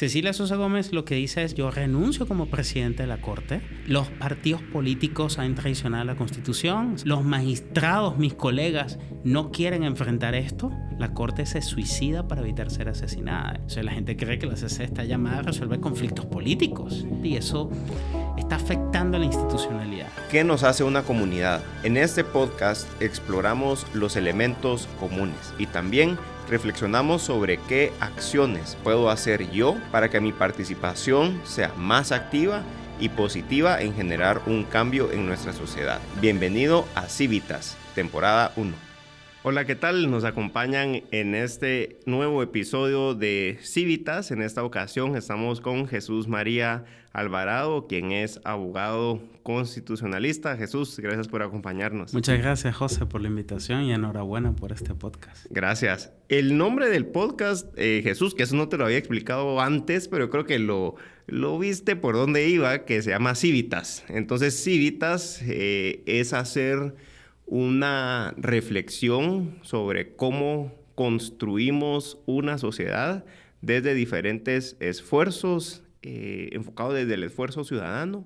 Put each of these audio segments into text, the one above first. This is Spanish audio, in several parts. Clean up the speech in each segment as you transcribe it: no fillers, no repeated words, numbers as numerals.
Cecilia Sosa Gómez lo que dice es: yo renuncio como presidente de la Corte. Los partidos políticos han traicionado la Constitución. Los magistrados, mis colegas, no quieren enfrentar esto. La Corte se suicida para evitar ser asesinada. O sea, la gente cree que la CC está llamada a resolver conflictos políticos. Y eso está afectando a la institucionalidad. ¿Qué nos hace una comunidad? En este podcast exploramos los elementos comunes y también reflexionamos sobre qué acciones puedo hacer yo para que mi participación sea más activa y positiva en generar un cambio en nuestra sociedad. Bienvenido a Civitas, temporada 1. Hola, ¿qué tal? Nos acompañan en este nuevo episodio de Civitas. En esta ocasión estamos con Jesús María Alvarado, quien es abogado constitucionalista. Jesús, gracias por acompañarnos. Muchas gracias, José, por la invitación y enhorabuena por este podcast. Gracias. El nombre del podcast, Jesús, que eso no te lo había explicado antes, pero creo que lo viste por dónde iba, que se llama Civitas. Entonces, Civitas es hacer una reflexión sobre cómo construimos una sociedad desde diferentes esfuerzos, enfocado desde el esfuerzo ciudadano,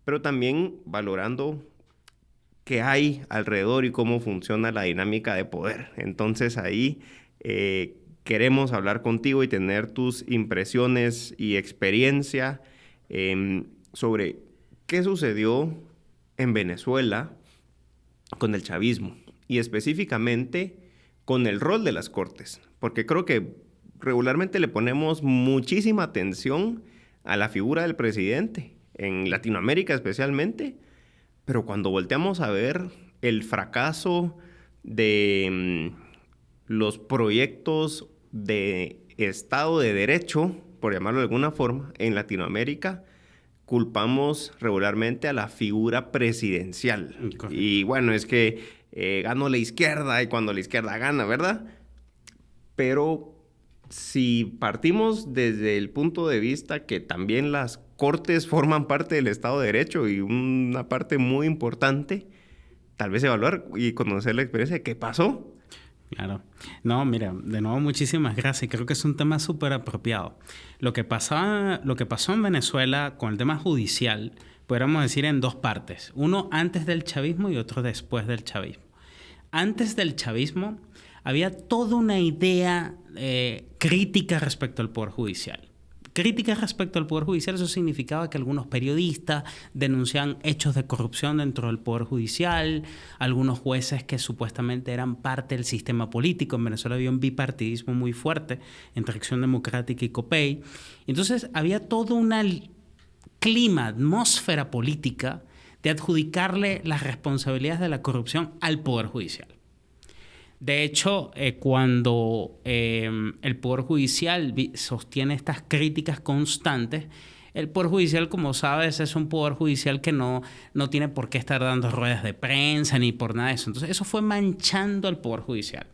pero también valorando qué hay alrededor y cómo funciona la dinámica de poder. Entonces ahí queremos hablar contigo y tener tus impresiones y experiencia sobre qué sucedió en Venezuela con el chavismo y específicamente con el rol de las cortes, porque creo que regularmente le ponemos muchísima atención a la figura del presidente, en Latinoamérica especialmente, pero cuando volteamos a ver el fracaso de los proyectos de Estado de Derecho, por llamarlo de alguna forma, en Latinoamérica, culpamos regularmente a la figura presidencial. Correcto. Y bueno, es que ganó la izquierda y cuando la izquierda gana, ¿verdad? Pero si partimos desde el punto de vista que también las cortes forman parte del Estado de Derecho y una parte muy importante, tal vez evaluar y conocer la experiencia de qué pasó. Claro. No, mira, de nuevo muchísimas gracias. Creo que es un tema súper apropiado. Lo que pasó en Venezuela con el tema judicial, podríamos decir en dos partes. Uno antes del chavismo y otro después del chavismo. Antes del chavismo había toda una idea crítica respecto al Poder Judicial. Críticas respecto al Poder Judicial, eso significaba que algunos periodistas denunciaban hechos de corrupción dentro del Poder Judicial, algunos jueces que supuestamente eran parte del sistema político. En Venezuela había un bipartidismo muy fuerte entre Acción Democrática y COPEI. Entonces había todo un clima, atmósfera política de adjudicarle las responsabilidades de la corrupción al Poder Judicial. De hecho, cuando el Poder Judicial sostiene estas críticas constantes, el Poder Judicial, como sabes, es un Poder Judicial que no tiene por qué estar dando ruedas de prensa ni por nada de eso. Entonces, eso fue manchando al Poder Judicial.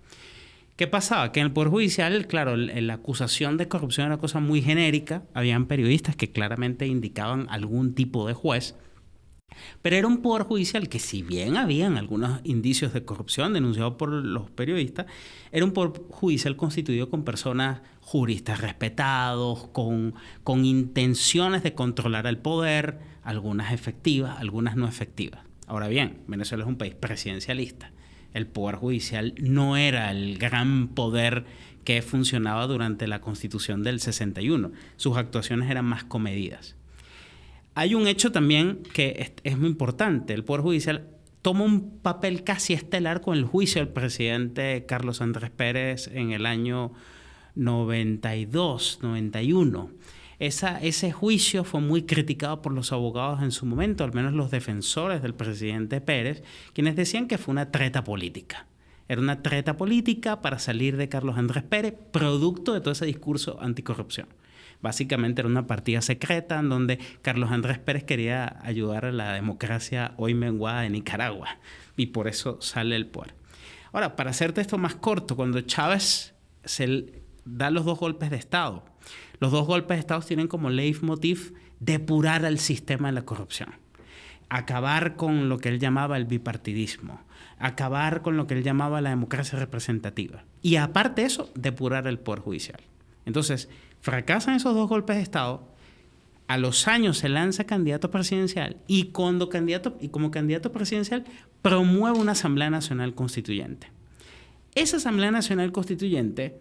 ¿Qué pasaba? Que en el Poder Judicial, claro, la acusación de corrupción era una cosa muy genérica. Habían periodistas que claramente indicaban algún tipo de juez. Pero era un poder judicial que, si bien habían algunos indicios de corrupción denunciados por los periodistas, era un poder judicial constituido con personas juristas respetados, con intenciones de controlar el poder, algunas efectivas, algunas no efectivas. Ahora bien, Venezuela es un país presidencialista. El poder judicial no era el gran poder que funcionaba durante la Constitución del 61. Sus actuaciones eran más comedidas. Hay un hecho también que es muy importante. El Poder Judicial toma un papel casi estelar con el juicio del presidente Carlos Andrés Pérez en el año 92, 91. Ese juicio fue muy criticado por los abogados en su momento, al menos los defensores del presidente Pérez, quienes decían que fue una treta política. Era una treta política para salir de Carlos Andrés Pérez, producto de todo ese discurso anticorrupción. Básicamente era una partida secreta en donde Carlos Andrés Pérez quería ayudar a la democracia hoy menguada de Nicaragua y por eso sale el poder. Ahora, para hacerte esto más corto, cuando Chávez se da los dos golpes de Estado, los dos golpes de Estado tienen como leitmotiv depurar al sistema de la corrupción, acabar con lo que él llamaba el bipartidismo, acabar con lo que él llamaba la democracia representativa y aparte de eso, depurar el Poder Judicial. Entonces, Fracasan esos 2 golpes de Estado. A los años se lanza candidato presidencial y como candidato presidencial promueve una Asamblea Nacional Constituyente. Esa Asamblea Nacional Constituyente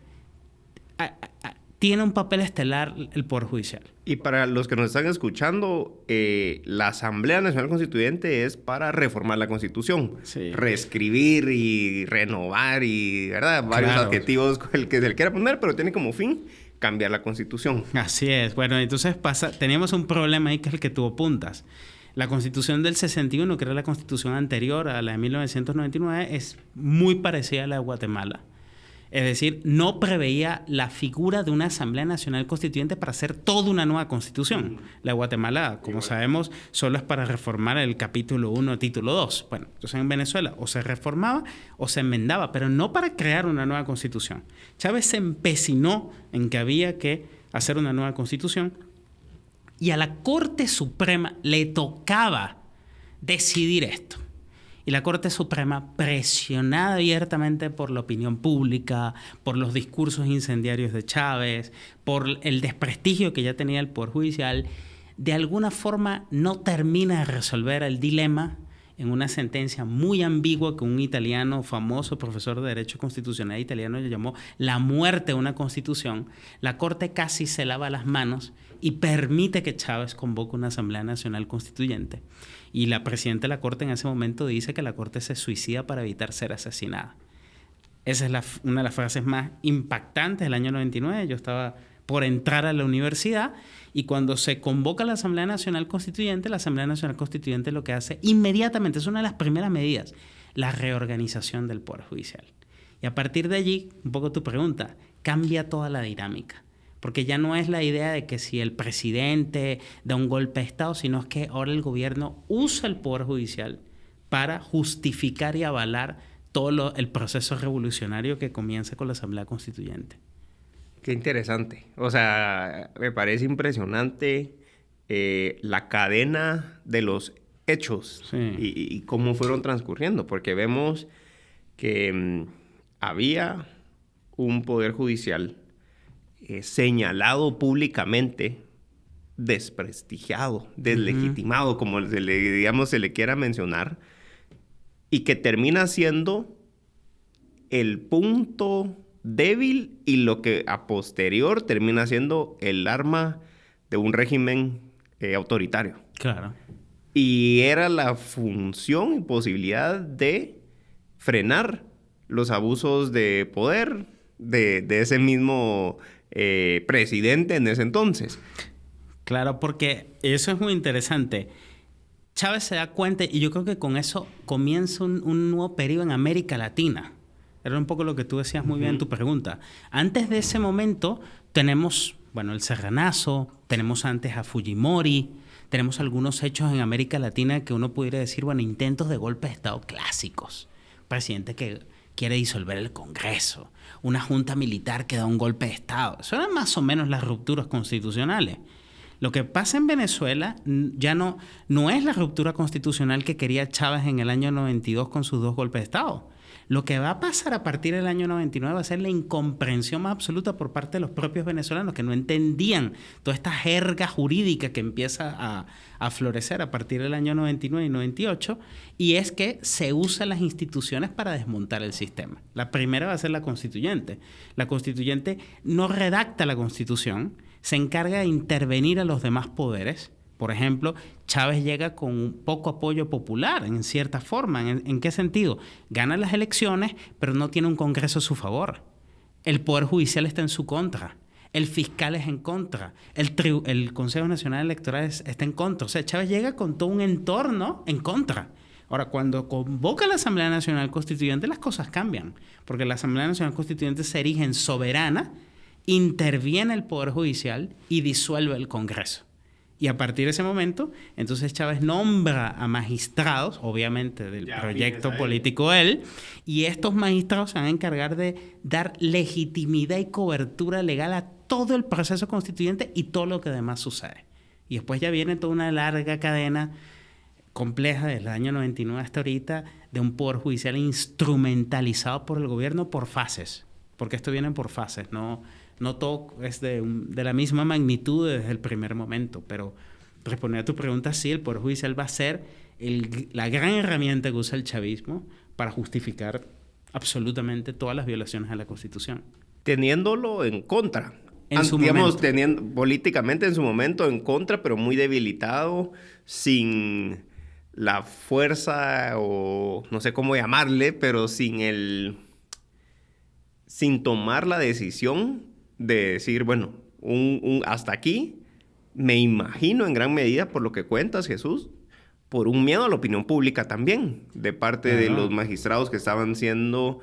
tiene un papel estelar el Poder Judicial. Y para los que nos están escuchando, la Asamblea Nacional Constituyente es para reformar la Constitución. Sí. Reescribir y renovar y, ¿verdad? Varios adjetivos el que se le quiera poner, pero tiene como fin cambiar la Constitución. Así es. Bueno, entonces teníamos un problema ahí que es el que tú apuntas. La Constitución del 61, que era la Constitución anterior a la de 1999, es muy parecida a la de Guatemala. Es decir, no preveía la figura de una Asamblea Nacional Constituyente para hacer toda una nueva Constitución. La de Guatemala, como sabemos, solo es para reformar el capítulo 1, título 2. Bueno, entonces en Venezuela o se reformaba o se enmendaba, pero no para crear una nueva Constitución. Chávez se empecinó en que había que hacer una nueva Constitución y a la Corte Suprema le tocaba decidir esto. Y la Corte Suprema, presionada abiertamente por la opinión pública, por los discursos incendiarios de Chávez, por el desprestigio que ya tenía el Poder Judicial, de alguna forma no termina de resolver el dilema en una sentencia muy ambigua que un italiano, famoso profesor de Derecho Constitucional italiano, le llamó la muerte de una Constitución. La Corte casi se lava las manos y permite que Chávez convoque una Asamblea Nacional Constituyente. Y la presidenta de la Corte en ese momento dice que la Corte se suicida para evitar ser asesinada. Esa es una de las frases más impactantes del año 99. Yo estaba por entrar a la universidad y cuando se convoca la Asamblea Nacional Constituyente, la Asamblea Nacional Constituyente lo que hace inmediatamente, es una de las primeras medidas, la reorganización del Poder Judicial. Y a partir de allí, un poco tu pregunta, cambia toda la dinámica. Porque ya no es la idea de que si el presidente da un golpe de Estado, sino es que ahora el gobierno usa el Poder Judicial para justificar y avalar todo el proceso revolucionario que comienza con la Asamblea Constituyente. Qué interesante. O sea, me parece impresionante la cadena de los hechos y cómo fueron transcurriendo, porque vemos que había un Poder Judicial señalado públicamente, desprestigiado, deslegitimado, como se le quiera mencionar, y que termina siendo el punto débil y lo que a posterior termina siendo el arma de un régimen autoritario. Claro. Y era la función y posibilidad de frenar los abusos de poder de ese mismo presidente en ese entonces. Claro, porque eso es muy interesante. Chávez se da cuenta, y yo creo que con eso comienza un nuevo periodo en América Latina. Era un poco lo que tú decías muy bien en tu pregunta. Antes de ese momento tenemos, bueno, el Serranazo, tenemos antes a Fujimori, tenemos algunos hechos en América Latina que uno pudiera decir, bueno, intentos de golpe de Estado clásicos. Presidente que quiere disolver el Congreso, una junta militar que da un golpe de Estado. Eso eran más o menos las rupturas constitucionales. Lo que pasa en Venezuela ya no es la ruptura constitucional que quería Chávez en el año 92 con sus 2 golpes de Estado. Lo que va a pasar a partir del año 99 va a ser la incomprensión más absoluta por parte de los propios venezolanos que no entendían toda esta jerga jurídica que empieza a florecer a partir del año 99 y 98, y es que se usan las instituciones para desmontar el sistema. La primera va a ser la constituyente. La constituyente no redacta la Constitución, se encarga de intervenir a los demás poderes. Por ejemplo, Chávez llega con un poco apoyo popular, en cierta forma. ¿En qué sentido? Gana las elecciones, pero no tiene un Congreso a su favor. El Poder Judicial está en su contra. El fiscal es en contra. El Consejo Nacional Electoral está en contra. O sea, Chávez llega con todo un entorno en contra. Ahora, cuando convoca la Asamblea Nacional Constituyente, las cosas cambian. Porque la Asamblea Nacional Constituyente se erige en soberana, interviene el Poder Judicial y disuelve el Congreso. Y a partir de ese momento, entonces Chávez nombra a magistrados, obviamente del proyecto político de él, y estos magistrados se van a encargar de dar legitimidad y cobertura legal a todo el proceso constituyente y todo lo que además sucede. Y después ya viene toda una larga cadena compleja desde el año 99 hasta ahorita de un poder judicial instrumentalizado por el gobierno por fases, porque esto viene por fases, ¿no? No todo es de la misma magnitud desde el primer momento, pero responder a tu pregunta, sí, el Poder Judicial va a ser la gran herramienta que usa el chavismo para justificar absolutamente todas las violaciones a la Constitución. Teniéndolo en contra. En su momento. Teniendo políticamente en su momento en contra, pero muy debilitado, sin la fuerza o no sé cómo llamarle, pero sin tomar la decisión de decir, bueno, hasta aquí, me imagino en gran medida por lo que cuentas, Jesús, por un miedo a la opinión pública también, de parte de los magistrados que estaban siendo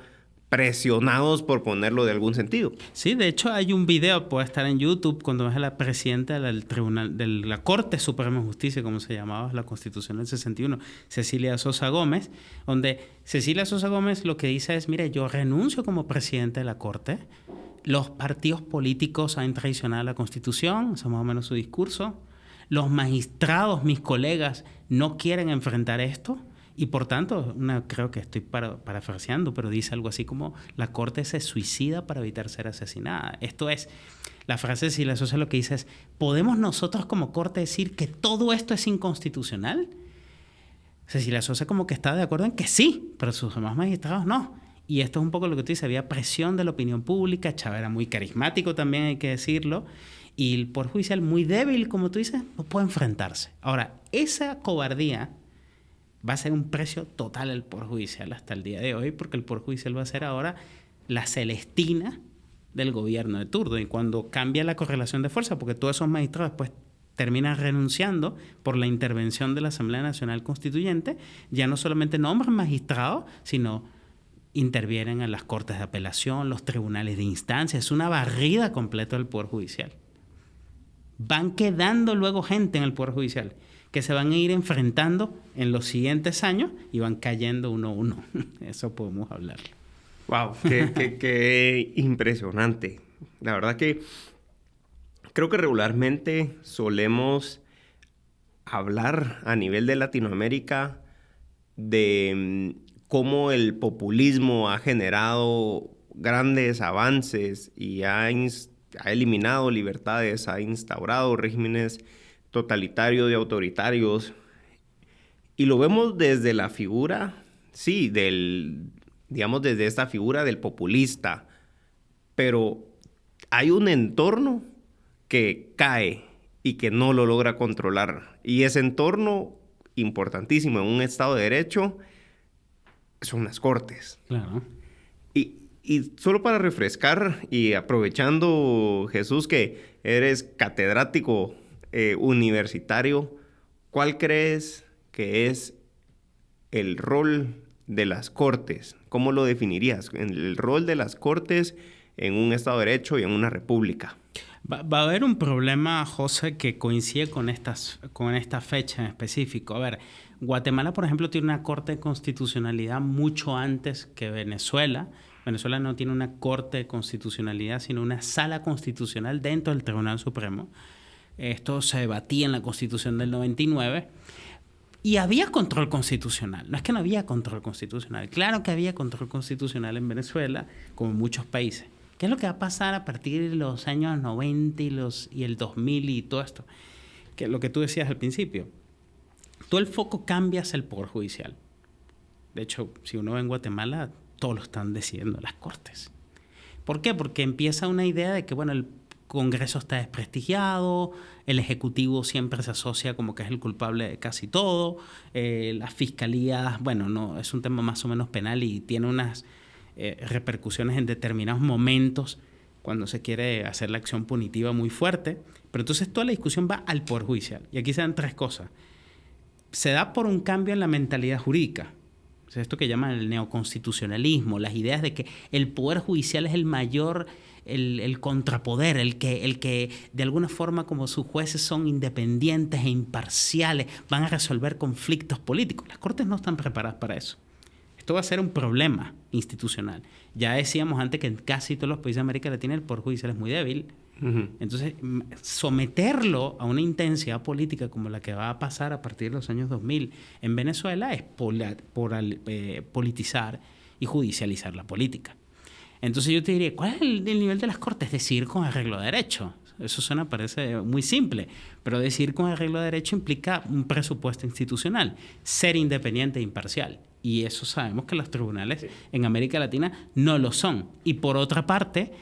presionados, por ponerlo de algún sentido. Sí, de hecho hay un video, puede estar en YouTube, cuando ves a la presidenta del tribunal, de la Corte Suprema de Justicia, como se llamaba la Constitución del 61, Cecilia Sosa Gómez, donde Cecilia Sosa Gómez lo que dice es, mire, yo renuncio como presidente de la Corte, los partidos políticos han traicionado la Constitución, ese es más o menos su discurso, los magistrados, mis colegas, no quieren enfrentar esto. Y por tanto, creo que estoy parafraseando, pero dice algo así como la Corte se suicida para evitar ser asesinada. Esto es, la frase de Cecilia Sosa lo que dice es, ¿podemos nosotros como Corte decir que todo esto es inconstitucional? Cecilia Sosa como que está de acuerdo en que sí, pero sus demás magistrados no. Y esto es un poco lo que tú dices, había presión de la opinión pública, Chávez era muy carismático también, hay que decirlo, y el Poder Judicial muy débil, como tú dices, no puede enfrentarse. Ahora, esa cobardía va a ser un precio total al Poder Judicial hasta el día de hoy, porque el Poder Judicial va a ser ahora la Celestina del gobierno de turno. Y cuando cambia la correlación de fuerza, porque todos esos magistrados después terminan renunciando por la intervención de la Asamblea Nacional Constituyente, ya no solamente nombran magistrados, sino intervienen en las cortes de apelación, los tribunales de instancia. Es una barrida completa del Poder Judicial. Van quedando luego gente en el Poder Judicial que se van a ir enfrentando en los siguientes años y van cayendo uno a uno. Eso podemos hablar. ¡Wow! Qué impresionante. La verdad que creo que regularmente solemos hablar a nivel de Latinoamérica de cómo el populismo ha generado grandes avances y ha eliminado libertades, ha instaurado regímenes totalitarios y autoritarios, y lo vemos desde la figura, sí, digamos desde esta figura del populista, pero hay un entorno que cae y que no lo logra controlar, y ese entorno importantísimo en un Estado de Derecho son las Cortes. Claro. Y solo para refrescar, y aprovechando, Jesús, que eres catedrático universitario, ¿cuál crees que es el rol de las Cortes? ¿Cómo lo definirías? El rol de las Cortes en un Estado de Derecho y en una república. Va a haber un problema, José, que coincide con esta fecha en específico. A ver, Guatemala, por ejemplo, tiene una Corte de Constitucionalidad mucho antes que Venezuela. Venezuela no tiene una Corte de Constitucionalidad, sino una sala constitucional dentro del Tribunal Supremo. Esto se debatía en la Constitución del 99 y había control constitucional. No es que no había control constitucional. Claro que había control constitucional en Venezuela, como en muchos países. ¿Qué es lo que va a pasar a partir de los años 90 y el 2000 y todo esto? Que lo que tú decías al principio. Todo el foco cambia hacia el Poder Judicial. De hecho, si uno ve en Guatemala, todos lo están decidiendo las Cortes. ¿Por qué? Porque empieza una idea de que, bueno, el Congreso está desprestigiado, el Ejecutivo siempre se asocia como que es el culpable de casi todo, la Fiscalía, bueno, no, es un tema más o menos penal y tiene unas repercusiones en determinados momentos cuando se quiere hacer la acción punitiva muy fuerte. Pero entonces toda la discusión va al Poder Judicial. Y aquí se dan tres cosas. Se da por un cambio en la mentalidad jurídica. O sea, esto que llaman el neoconstitucionalismo, las ideas de que el Poder Judicial es el mayor, el contrapoder, el que de alguna forma, como sus jueces son independientes e imparciales, van a resolver conflictos políticos. Las Cortes no están preparadas para eso. Esto va a ser un problema institucional. Ya decíamos antes que en casi todos los países de América Latina el Poder Judicial es muy débil. Uh-huh. Entonces, someterlo a una intensidad política como la que va a pasar a partir de los años 2000 en Venezuela es politizar y judicializar la política. Entonces yo te diría, ¿cuál es el nivel de las cortes? Decidir con arreglo de derecho. Eso parece muy simple, pero decidir con arreglo de derecho implica un presupuesto institucional, ser independiente e imparcial. Y eso sabemos que los tribunales en América Latina no lo son. Y por otra parte,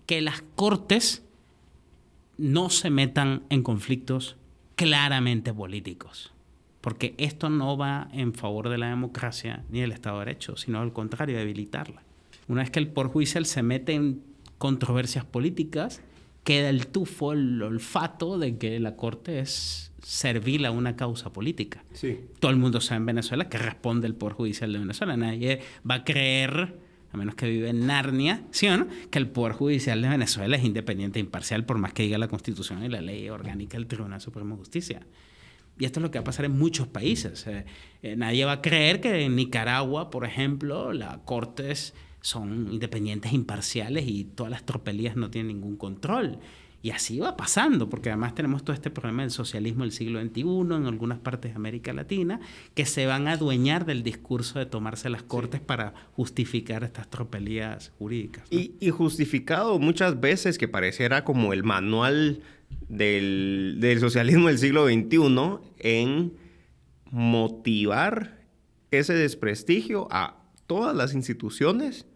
que las cortes no se metan en conflictos claramente políticos. Porque esto no va en favor de la democracia ni del Estado de Derecho, sino al contrario, debilitarla. Una vez que el Poder Judicial se mete en controversias políticas, queda el tufo, el olfato de que la Corte es servil a una causa política. Sí. Todo el mundo sabe en Venezuela que responde el Poder Judicial de Venezuela. Nadie va a creer, a menos que vive en Narnia, ¿sí o no?, que el Poder Judicial de Venezuela es independiente e imparcial, por más que diga la Constitución y la ley orgánica del Tribunal Supremo de Justicia. Y esto es lo que va a pasar en muchos países. Nadie va a creer que en Nicaragua, por ejemplo, las cortes son independientes e imparciales y todas las tropelías no tienen ningún control. Y así va pasando, porque además tenemos todo este problema del socialismo del siglo XXI en algunas partes de América Latina, que se van a adueñar del discurso de tomarse las cortes para justificar estas tropelías jurídicas, ¿no? Y justificado muchas veces que pareciera como el manual del socialismo del siglo XXI en motivar ese desprestigio a todas las instituciones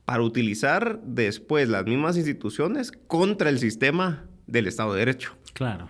para utilizar después las mismas instituciones contra el sistema del Estado de Derecho. Claro.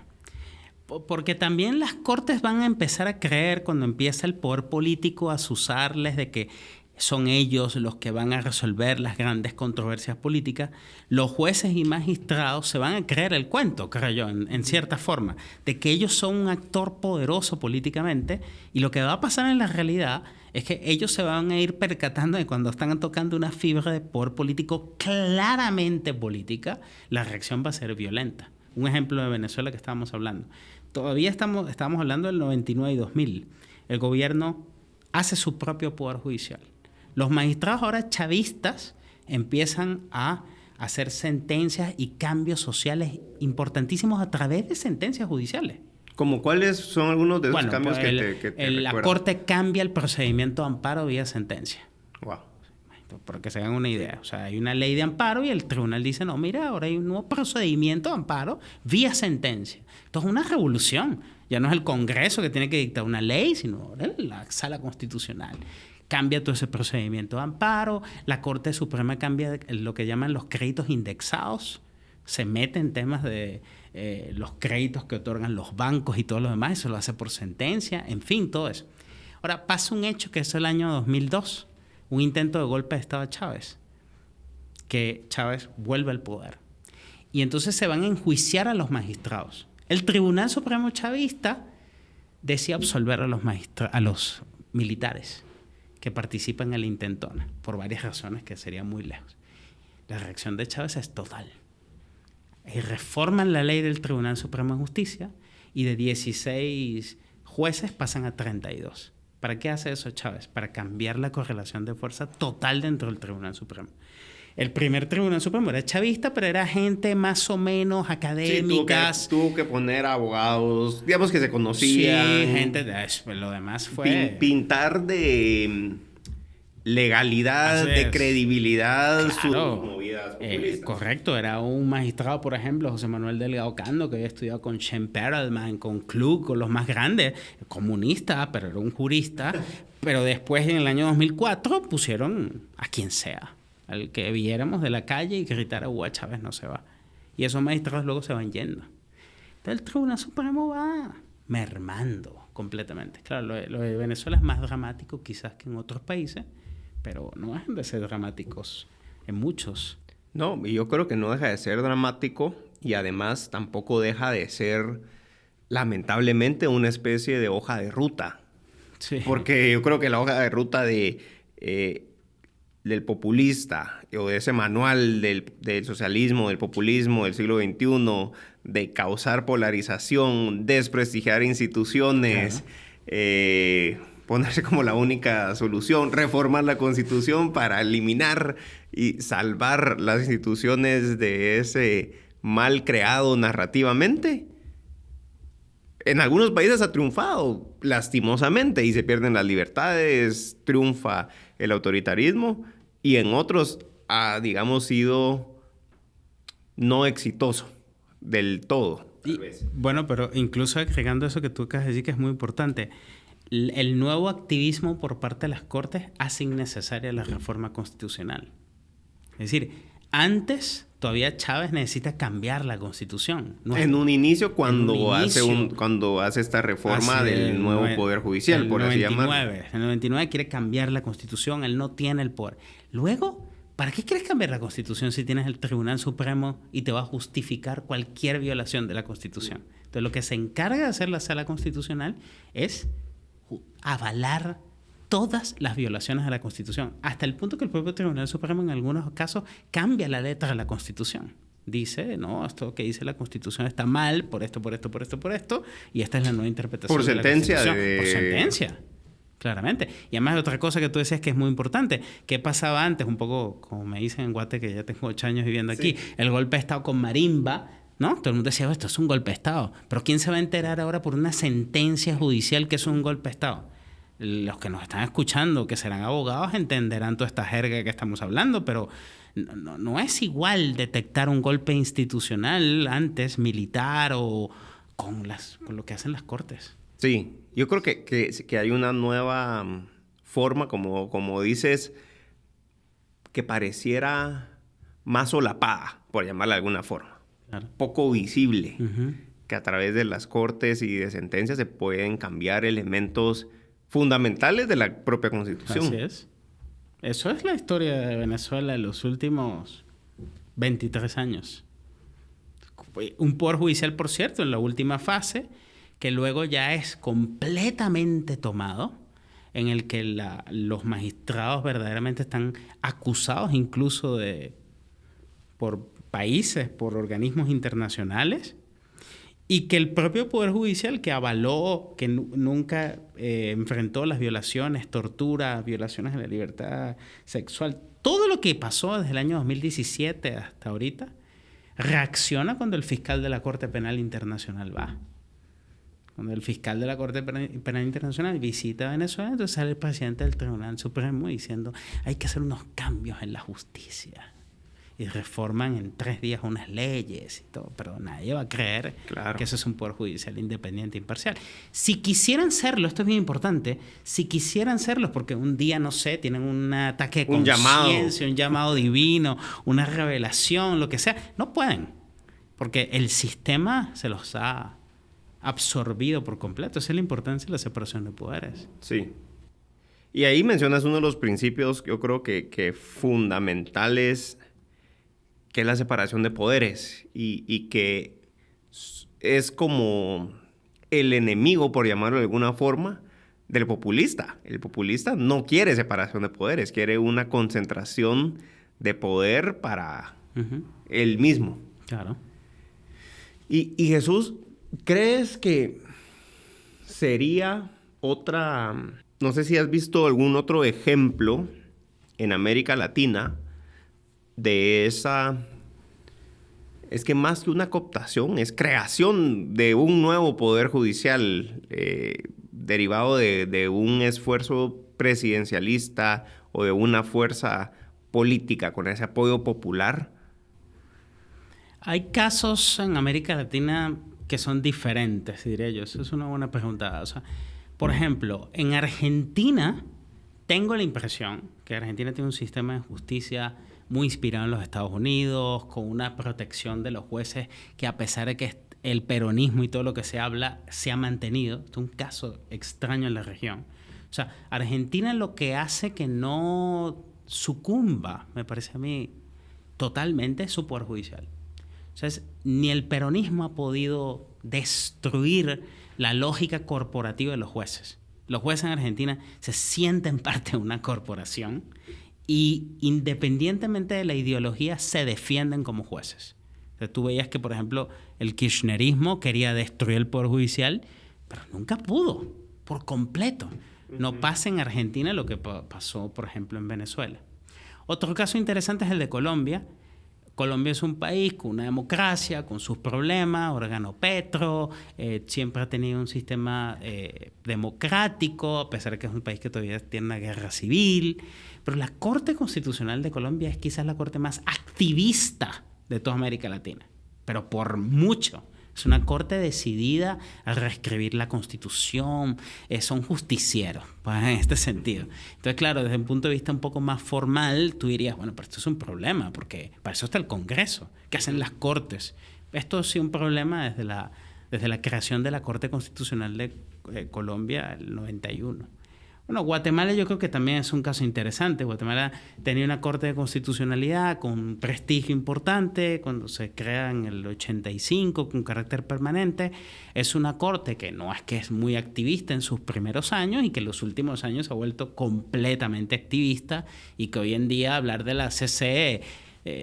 Porque también las cortes van a empezar a creer, cuando empieza el poder político a azuzarles de que son ellos los que van a resolver las grandes controversias políticas, los jueces y magistrados se van a creer el cuento, creo yo, en cierta forma, de que ellos son un actor poderoso políticamente, y lo que va a pasar en la realidad es que ellos se van a ir percatando de cuando están tocando una fibra de poder político claramente política, la reacción va a ser violenta. Un ejemplo de Venezuela que estábamos hablando. Todavía estamos hablando del 99 y 2000. El gobierno hace su propio poder judicial. Los magistrados ahora chavistas empiezan a hacer sentencias y cambios sociales importantísimos a través de sentencias judiciales. ¿Cómo cuáles son algunos de esos cambios pues que te la recuerdan? Corte cambia el procedimiento de amparo vía sentencia. Wow. Para que se hagan una idea. O sea, hay una ley de amparo y el tribunal dice, no, mira, ahora hay un nuevo procedimiento de amparo vía sentencia. Esto es una revolución. Ya no es el Congreso que tiene que dictar una ley, sino ahora la Sala Constitucional. Cambia todo ese procedimiento de amparo. La Corte Suprema cambia lo que llaman los créditos indexados. Se mete en temas de los créditos que otorgan los bancos y todo lo demás. Eso lo hace por sentencia. En fin, todo eso. Ahora, pasa un hecho que es el año 2002. Un intento de golpe de Estado de Chávez. Que Chávez vuelve al poder. Y entonces se van a enjuiciar a los magistrados. El Tribunal Supremo Chavista decide absolver a los militares que participan en la intentona, por varias razones que serían muy lejos. La reacción de Chávez es total. Y reforman la ley del Tribunal Supremo de Justicia y de 16 jueces pasan a 32. ¿Para qué hace eso Chávez? Para cambiar la correlación de fuerza total dentro del Tribunal Supremo. El primer Tribunal Supremo era chavista, pero era gente más o menos académica. Sí, tuvo que poner abogados, digamos que se conocían. Sí, gente lo demás fue... Pintar de legalidad, de credibilidad, claro, sus movidas populistas. Correcto, era un magistrado, por ejemplo, José Manuel Delgado Cando, que había estudiado con Shem Perelman, con Klug, con los más grandes, comunista, pero era un jurista. Pero después, en el año 2004, pusieron a quien sea, al que viéramos de la calle y gritara, Chávez no se va. Y esos magistrados luego se van yendo. Entonces el Tribunal Supremo va mermando completamente. Claro, lo de Venezuela es más dramático quizás que en otros países, pero no dejan de ser dramáticos en muchos. No, y yo creo que no deja de ser dramático y además tampoco deja de ser, lamentablemente, una especie de hoja de ruta. Sí. Porque yo creo que la hoja de ruta del populista o de ese manual del socialismo, del populismo del siglo XXI, de causar polarización, desprestigiar instituciones, ponerse como la única solución, reformar la Constitución para eliminar y salvar las instituciones de ese mal creado narrativamente. En algunos países ha triunfado, lastimosamente, y se pierden las libertades, triunfa el autoritarismo, y en otros ha, digamos, sido no exitoso del todo. Bueno, pero incluso agregando eso que tú acabas de decir, que es muy importante, el nuevo activismo por parte de las Cortes hace innecesaria la reforma constitucional. Es decir, antes todavía Chávez necesita cambiar la Constitución. En un inicio, cuando hace esta reforma del nuevo Poder Judicial, por así llamarlo. En el 99 quiere cambiar la Constitución, él no tiene el poder. Luego, ¿para qué quieres cambiar la Constitución si tienes el Tribunal Supremo y te va a justificar cualquier violación de la Constitución? Entonces, lo que se encarga de hacer la Sala Constitucional es avalar todas las violaciones de la Constitución, hasta el punto que el propio Tribunal Supremo en algunos casos cambia la letra de la Constitución. Dice, no, esto que dice la Constitución está mal por esto, y esta es la nueva interpretación por sentencia de la Constitución. Por sentencia, claramente. Y además otra cosa que tú decías que es muy importante, ¿qué pasaba antes? Un poco, como me dicen en Guate, que ya tengo 8 años viviendo aquí, el golpe de Estado con marimba, ¿no? Todo el mundo decía, esto es un golpe de Estado. Pero ¿quién se va a enterar ahora por una sentencia judicial que es un golpe de Estado? Los que nos están escuchando, que serán abogados, entenderán toda esta jerga que estamos hablando, pero no es igual detectar un golpe institucional antes, militar, o con lo que hacen las Cortes. Sí, yo creo que hay una nueva forma, como dices, que pareciera más solapada, por llamarla de alguna forma. Claro. Poco visible, que a través de las Cortes y de sentencias se pueden cambiar elementos fundamentales de la propia Constitución. Así es. Eso es la historia de Venezuela en los últimos 23 años. Un poder judicial, por cierto, en la última fase, que luego ya es completamente tomado, en el que los magistrados verdaderamente están acusados incluso por países, por organismos internacionales, y que el propio Poder Judicial, que avaló, que nunca enfrentó las violaciones, tortura, violaciones de la libertad sexual, todo lo que pasó desde el año 2017 hasta ahorita, reacciona cuando el fiscal de la Corte Penal Internacional va. Cuando el fiscal de la Corte Penal Internacional visita Venezuela, entonces sale el presidente del Tribunal Supremo diciendo, hay que hacer unos cambios en la justicia. Y reforman en 3 días unas leyes y todo, pero nadie va a creer que eso es un poder judicial independiente e imparcial. Si quisieran serlo, esto es bien importante, si quisieran serlo, porque un día, no sé, tienen un ataque de conciencia, un llamado divino, una revelación, lo que sea, no pueden, porque el sistema se los ha absorbido por completo. Esa es la importancia de la separación de poderes. Sí. Y ahí mencionas uno de los principios, yo creo que fundamentales, que es la separación de poderes y que es como el enemigo, por llamarlo de alguna forma, del populista. El populista no quiere separación de poderes, quiere una concentración de poder para él mismo. Claro. Y Jesús, ¿crees que sería otra... No sé si has visto algún otro ejemplo en América Latina de esa... Es que más que una cooptación, es creación de un nuevo poder judicial derivado de un esfuerzo presidencialista o de una fuerza política con ese apoyo popular. Hay casos en América Latina que son diferentes, diría yo. Eso es una buena pregunta. O sea, por ejemplo, en Argentina tengo la impresión que Argentina tiene un sistema de justicia muy inspirado en los Estados Unidos, con una protección de los jueces que, a pesar de que el peronismo y todo lo que se habla se ha mantenido. Esto es un caso extraño en la región. O sea, Argentina lo que hace que no sucumba, me parece a mí, totalmente es su poder judicial. O sea, ni el peronismo ha podido destruir la lógica corporativa de los jueces. Los jueces en Argentina se sienten parte de una corporación y, independientemente de la ideología, se defienden como jueces. O sea, tú veías que, por ejemplo, el kirchnerismo quería destruir el poder judicial, pero nunca pudo, por completo. No pasa en Argentina lo que pasó, por ejemplo, en Venezuela. Otro caso interesante es el de Colombia. Colombia es un país con una democracia, con sus problemas, órgano Petro, siempre ha tenido un sistema democrático, a pesar de que es un país que todavía tiene una guerra civil. Pero la Corte Constitucional de Colombia es quizás la corte más activista de toda América Latina, pero por mucho. Es una corte decidida a reescribir la Constitución, son justicieros, pues, en este sentido. Entonces, claro, desde un punto de vista un poco más formal, tú dirías, bueno, pero esto es un problema, porque para eso está el Congreso. ¿Qué hacen las cortes? Esto sí es un problema desde la creación de la Corte Constitucional de Colombia, el 91. Bueno, Guatemala yo creo que también es un caso interesante. Guatemala tenía una corte de constitucionalidad con prestigio importante cuando se crea en el 85 con carácter permanente. Es una corte que no es que es muy activista en sus primeros años y que en los últimos años se ha vuelto completamente activista y que hoy en día hablar de la CC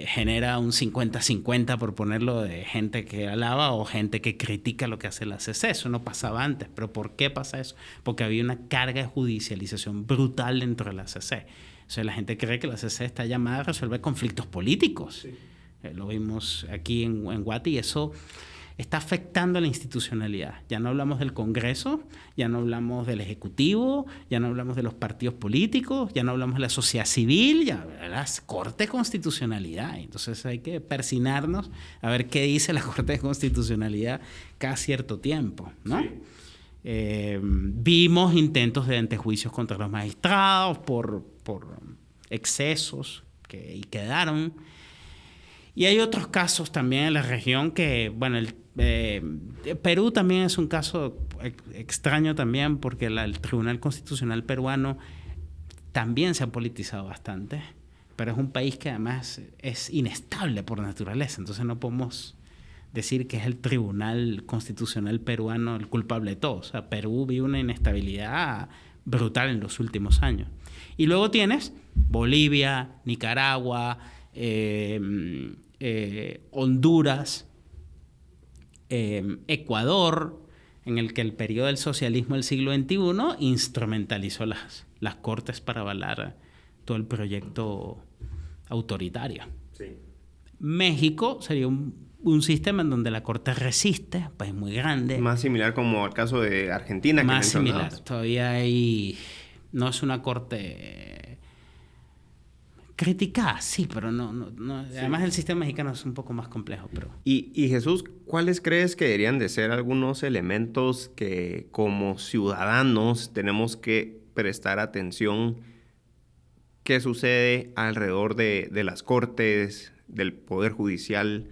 genera un 50-50, por ponerlo, de gente que alaba o gente que critica lo que hace la CC. Eso no pasaba antes. ¿Pero por qué pasa eso? Porque había una carga de judicialización brutal dentro de la CC. O sea, la gente cree que la CC está llamada a resolver conflictos políticos. Sí. Lo vimos aquí en Guate y eso está afectando a la institucionalidad. Ya no hablamos del Congreso, ya no hablamos del Ejecutivo, ya no hablamos de los partidos políticos, ya no hablamos de la sociedad civil, ya de la Corte de Constitucionalidad. Entonces hay que persinarnos a ver qué dice la Corte de Constitucionalidad cada cierto tiempo, ¿no? Sí. Vimos intentos de antejuicios contra los magistrados por excesos y quedaron. Y hay otros casos también en la región que, bueno, Perú también es un caso extraño también porque el Tribunal Constitucional peruano también se ha politizado bastante, pero es un país que además es inestable por naturaleza, entonces no podemos decir que es el Tribunal Constitucional peruano el culpable de todo. O sea, Perú vive una inestabilidad brutal en los últimos años. Y luego tienes Bolivia, Nicaragua, Honduras, Ecuador, en el que el periodo del socialismo del siglo XXI instrumentalizó las cortes para avalar todo el proyecto autoritario. Sí. México sería un sistema en donde la corte resiste, un país muy grande. Más similar como al caso de Argentina. Más similar. Todavía no es una corte criticada, sí, pero no. Sí. Además el sistema mexicano es un poco más complejo. Pero... Y Jesús, ¿cuáles crees que deberían de ser algunos elementos que como ciudadanos tenemos que prestar atención? ¿Qué sucede alrededor de las cortes, del poder judicial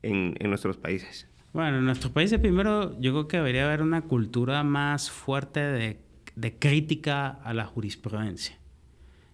en nuestros países? Bueno, en nuestros países primero yo creo que debería haber una cultura más fuerte de crítica a la jurisprudencia.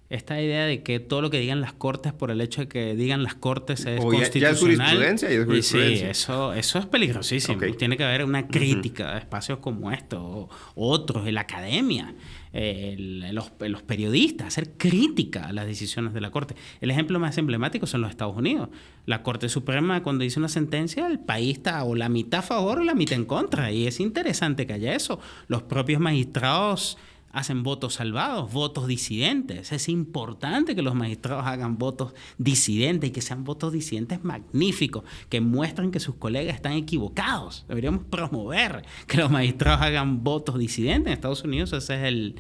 Esta idea de que todo lo que digan las cortes por el hecho de que digan las cortes es constitucional. Ya es jurisprudencia y es jurisprudencia. Sí, eso es peligrosísimo. Okay. Tiene que haber una crítica de espacios como estos, o otros, en la academia, los periodistas, hacer crítica a las decisiones de la corte. El ejemplo más emblemático son los Estados Unidos. La Corte Suprema, cuando dice una sentencia, el país está o la mitad a favor o la mitad en contra. Y es interesante que haya eso. Los propios magistrados hacen votos salvados, votos disidentes. Es importante que los magistrados hagan votos disidentes y que sean votos disidentes magníficos, que muestren que sus colegas están equivocados. Deberíamos promover que los magistrados hagan votos disidentes. En Estados Unidos esa es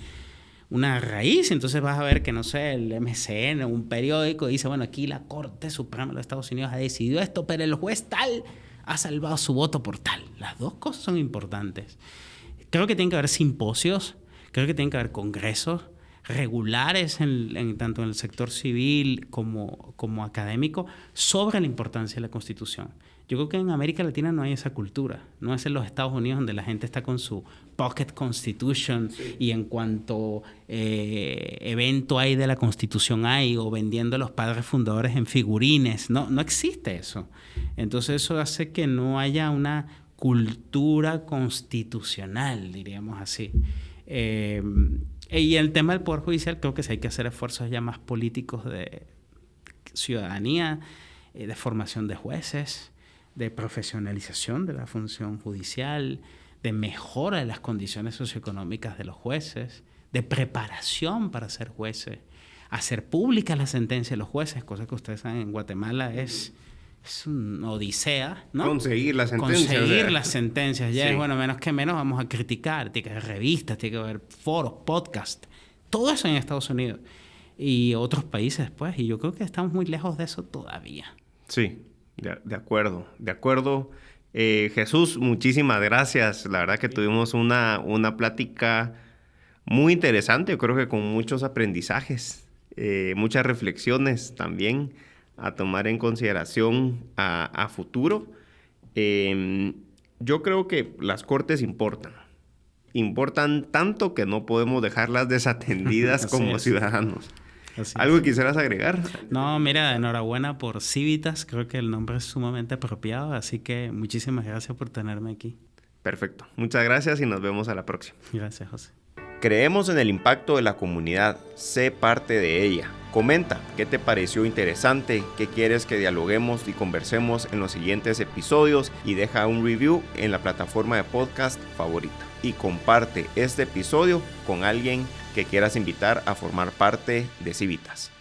una raíz. Entonces vas a ver que, no sé, el MCN, un periódico, dice, bueno, aquí la Corte Suprema de los Estados Unidos ha decidido esto, pero el juez tal ha salvado su voto por tal. Las dos cosas son importantes. Creo que tienen que haber simposios. Creo que tienen que haber congresos regulares tanto en el sector civil como académico sobre la importancia de la Constitución. Yo creo que en América Latina no hay esa cultura. No es en los Estados Unidos donde la gente está con su Pocket Constitution sí. Y en cuanto evento hay de la Constitución hay, o vendiendo a los padres fundadores en figurines. No existe eso. Entonces eso hace que no haya una cultura constitucional, diríamos así. Y el tema del Poder Judicial, creo que sí hay que hacer esfuerzos ya más políticos de ciudadanía, de formación de jueces, de profesionalización de la función judicial, de mejora de las condiciones socioeconómicas de los jueces, de preparación para ser jueces, hacer pública la sentencia de los jueces, cosa que ustedes saben en Guatemala es es una odisea, ¿no? Conseguir las sentencias. Conseguir las sentencias. Ya Sí. es, bueno, menos que menos vamos a criticar. Tiene que haber revistas, tiene que haber foros, podcasts. Todo eso en Estados Unidos. Y otros países, pues. Y yo creo que estamos muy lejos de eso todavía. Sí, de acuerdo, de acuerdo. Jesús, muchísimas gracias. La verdad que tuvimos una plática muy interesante, yo creo que con muchos aprendizajes, muchas reflexiones también a tomar en consideración a futuro. Yo creo que las cortes importan tanto que no podemos dejarlas desatendidas como ciudadanos. ¿Algo que quisieras agregar? No, mira, enhorabuena por Civitas. Creo que el nombre es sumamente apropiado, así que muchísimas gracias por tenerme aquí. Perfecto. Muchas gracias y nos vemos a la próxima. Gracias, José. Creemos en el impacto de la comunidad. Sé parte de ella. Comenta qué te pareció interesante, qué quieres que dialoguemos y conversemos en los siguientes episodios y deja un review en la plataforma de podcast favorita. Y comparte este episodio con alguien que quieras invitar a formar parte de Civitas.